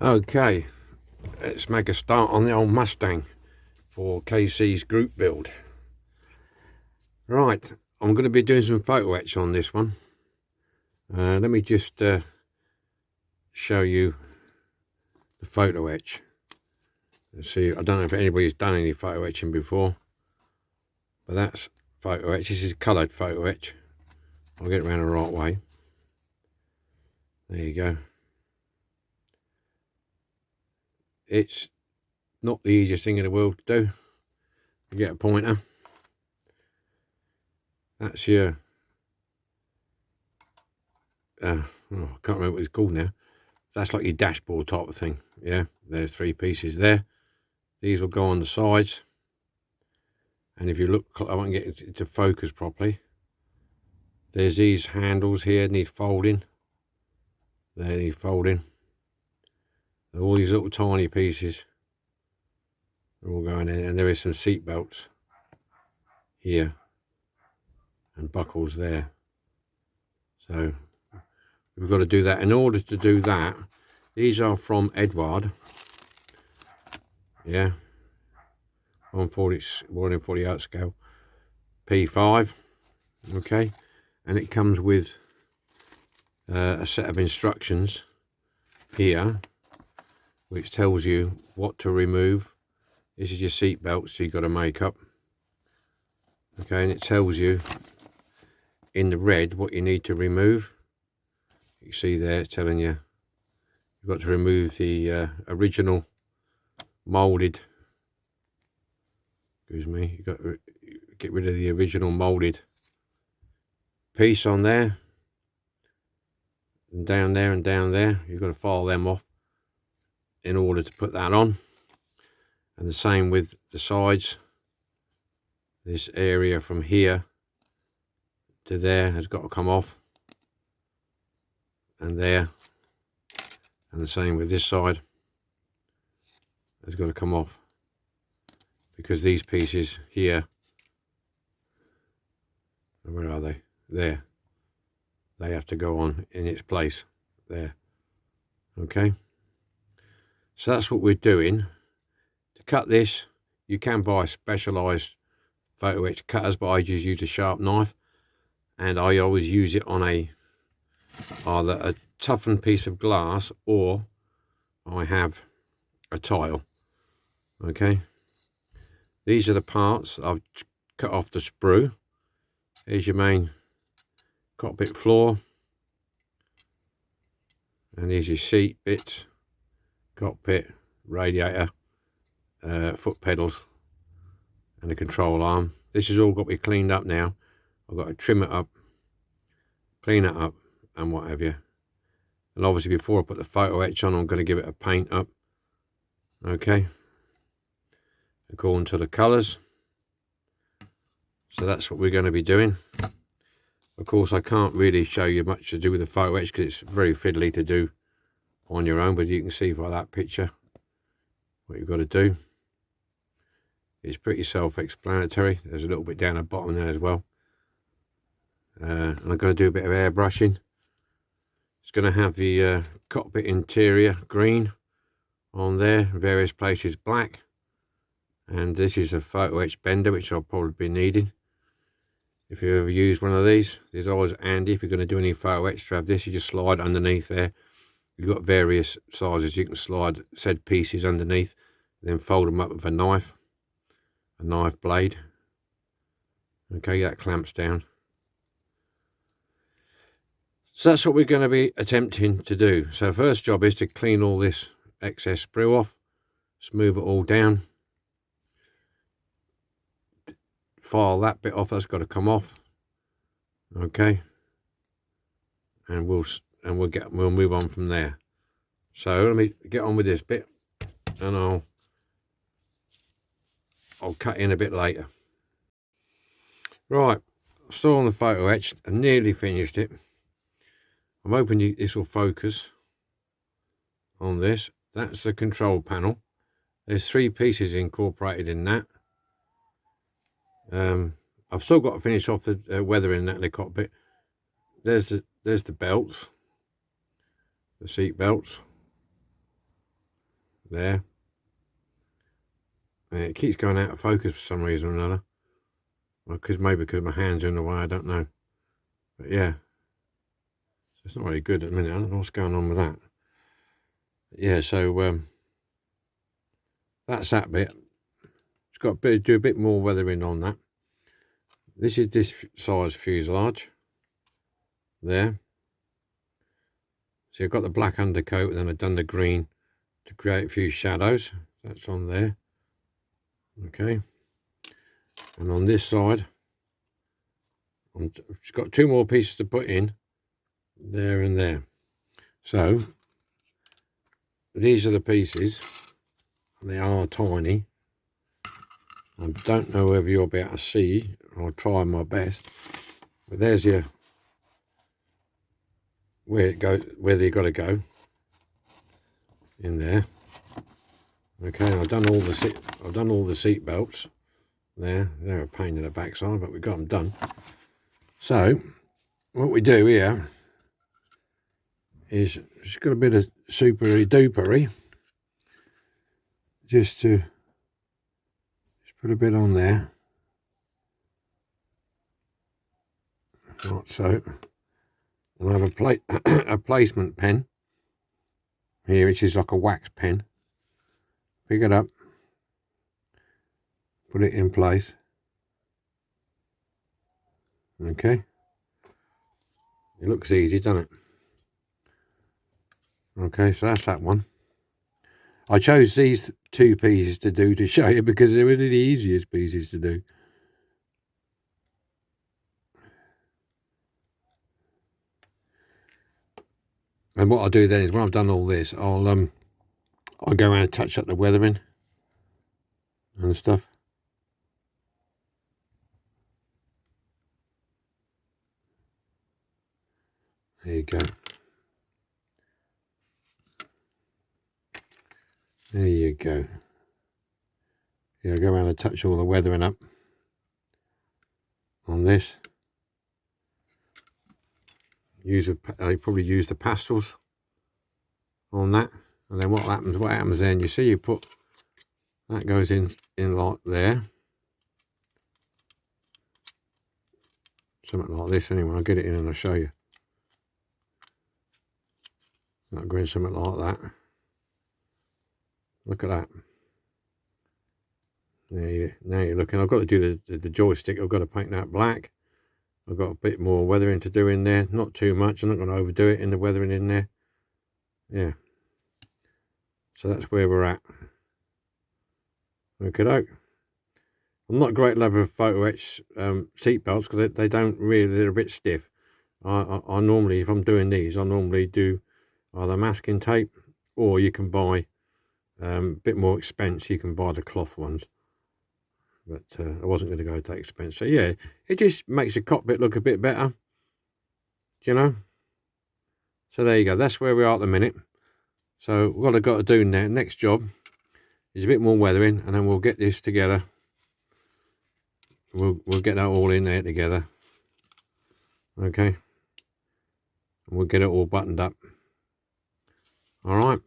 Okay, let's make a start on the old Mustang for KC's group build. Right, I'm going to be doing some photo etch on this one. Let me just show you the photo etch. Let's see, I don't know if anybody's done any photo etching before, but that's photo etch. This is coloured photo etch. I'll get it around the right way. There you go. It's not the easiest thing in the world to do. You get a pointer. That's your I can't remember what it's called now. That's like your dashboard type of thing. Yeah, there's 3 pieces there. These will go on the sides, and if you look, I won't get it to focus properly. There's these handles here need folding. They need folding. All these little tiny pieces are all going in, and there is some seat belts here and buckles there. So we've got to do that. In order to do that, these are from Edward. Yeah, 1/40 scale, P5. Okay, and it comes with a set of instructions here, which tells you what to remove. This is your seat belt, so you've got to make up. Okay, and it tells you in the red what you need to remove. You see there, it's telling you you've got to remove the original molded. Excuse me. You've got to get rid of the original molded piece on there, and down there and down there. You've got to file them off in order to put that on. And the same with the sides. This area from here to there has got to come off, and there, and the same with this side has got to come off, because these pieces here, where are they? There, they have to go on in its place there. Okay, so that's what we're doing. To cut this, you can buy specialized photo etch cutters, but I just use a sharp knife, and I always use it on either a toughened piece of glass, or I have a tile. Okay, these are the parts I've cut off the sprue. Here's your main cockpit floor, and here's your seat bits, cockpit, radiator, foot pedals, and the control arm. This has all got to be cleaned up now. I've got to trim it up, clean it up, and what have you. And obviously before I put the photo etch on, I'm going to give it a paint up. Okay, according to the colours. So that's what we're going to be doing. Of course, I can't really show you much to do with the photo etch because it's very fiddly to do on your own, but you can see by that picture what you've got to do. It's pretty self-explanatory. There's a little bit down the bottom there as well. And I'm going to do a bit of airbrushing. It's going to have the cockpit interior green on there, various places black. And this is a photo etch bender, which I'll probably be needing. If you ever use one of these, it's always handy if you're going to do any photo etch to have this. You just slide underneath there. You've got various sizes. You can slide said pieces underneath, then fold them up with a knife blade. Okay, that clamps down. So that's what we're going to be attempting to do. So first job is to clean all this excess sprue off, smooth it all down, file that bit off, that's got to come off. Okay, and we'll move on from there. So let me get on with this bit, and I'll cut in a bit later. Right, still on the photo etch. I nearly finished it. I'm hoping this will focus on this. That's the control panel. There's 3 pieces incorporated in that. I've still got to finish off the weathering that in the cockpit. There's the belts, the seat belts. there. And it keeps going out of focus for some reason or another. Well, maybe because my hands are in the way, I don't know. But yeah, so it's not really good at the minute. I don't know what's going on with that. But yeah, so that's that bit. It's got to do a bit more weathering on that. This is this size fuselage there. So I've got the black undercoat, and then I've done the green to create a few shadows. That's on there. Okay. And on this side, it's got 2 more pieces to put in, there and there. So these are the pieces. They are tiny. I don't know whether you'll be able to see. I'll try my best. But there's your where it goes, where you got to go in there. Okay, I've done all the seat belts there. They're a pain in the backside, but we got them done. So what we do here is just got a bit of supery dupery, just put a bit on there, like so. And I have a placement pen here, which is like a wax pen. Pick it up, put it in place. Okay, it looks easy, doesn't it? Okay, so that's that one. I chose these 2 pieces to show you because they were the easiest pieces to do. And what I'll do then is, when I've done all this, I'll go around and touch up the weathering and stuff. There you go. There you go. Yeah, I'll go around and touch all the weathering up on this. I probably use the pastels on that, and then what happens then, you see, you put that goes in like there, something like this. Anyway, I'll get it in and I'll show you. That'll go in something like that. Look at that. Now you're looking. I've got to do the joystick. I've got to paint that black. I've got a bit more weathering to do in there, not too much. I'm not going to overdo it in the weathering in there. Yeah. So that's where we're at. Okay, I'm not a great lover of photo etch seat belts because they don't really, they're a bit stiff. I normally, if I'm doing these, I normally do either masking tape, or you can buy a bit more expensive. You can buy the cloth ones. But I wasn't going to go that expensive. So yeah, it just makes the cockpit look a bit better, you know. So there you go. That's where we are at the minute. So what I've got to do now, next job, is a bit more weathering, and then we'll get this together. We'll get that all in there together. Okay. And we'll get it all buttoned up. All right.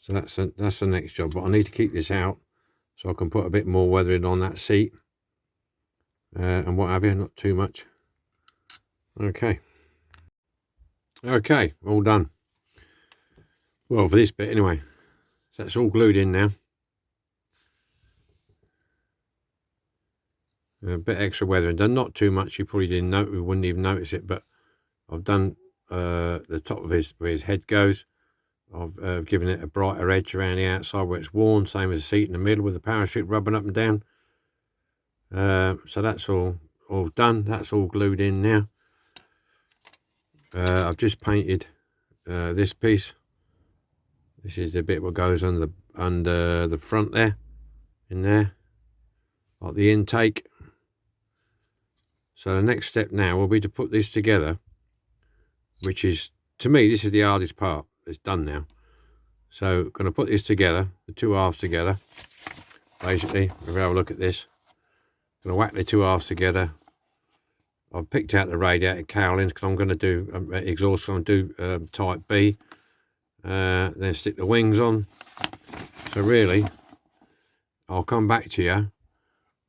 So that's the next job. But I need to keep this out so I can put a bit more weathering on that seat. And what have you, not too much. Okay. Okay, all done. Well, for this bit anyway. So that's all glued in now. A bit extra weathering done, not too much. You probably didn't know, we wouldn't even notice it, but I've done the top of where his head goes. I've given it a brighter edge around the outside where it's worn, same as the seat in the middle with the parachute rubbing up and down. So that's all done. That's all glued in now. I've just painted this piece. This is the bit what goes under the front there, in there, like the intake. So the next step now will be to put this together, which is, to me, this is the hardest part. It's done now. So I'm going to put this together, the 2 halves together, basically. If we have a look at this, I'm going to whack the 2 halves together. I've picked out the radiator cowlings because I'm going to do exhaust. I'm going to do type B. then stick the wings on. So really, I'll come back to you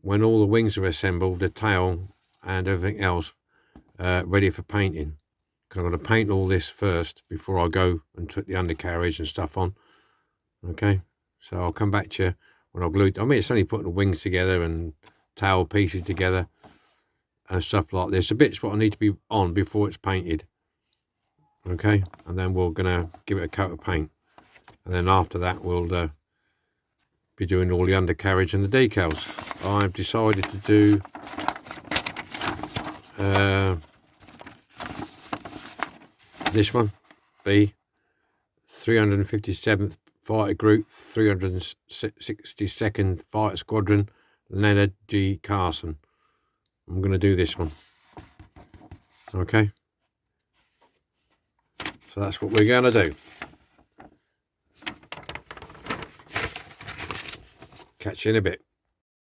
when all the wings are assembled, the tail and everything else ready for painting. Because I'm going to paint all this first before I go and put the undercarriage and stuff on. Okay, so I'll come back to you when I've glued. I mean, it's only putting the wings together and tail pieces together and stuff like this. The bits what I need to be on before it's painted. Okay, and then we're gonna give it a coat of paint, and then after that we'll be doing all the undercarriage and the decals. I've decided to do this one, B 357th Fighter Group, 362nd Fighter Squadron, Leonard G. Carson. I'm going to do this one. Okay, so that's what we're going to do. Catch you in a bit.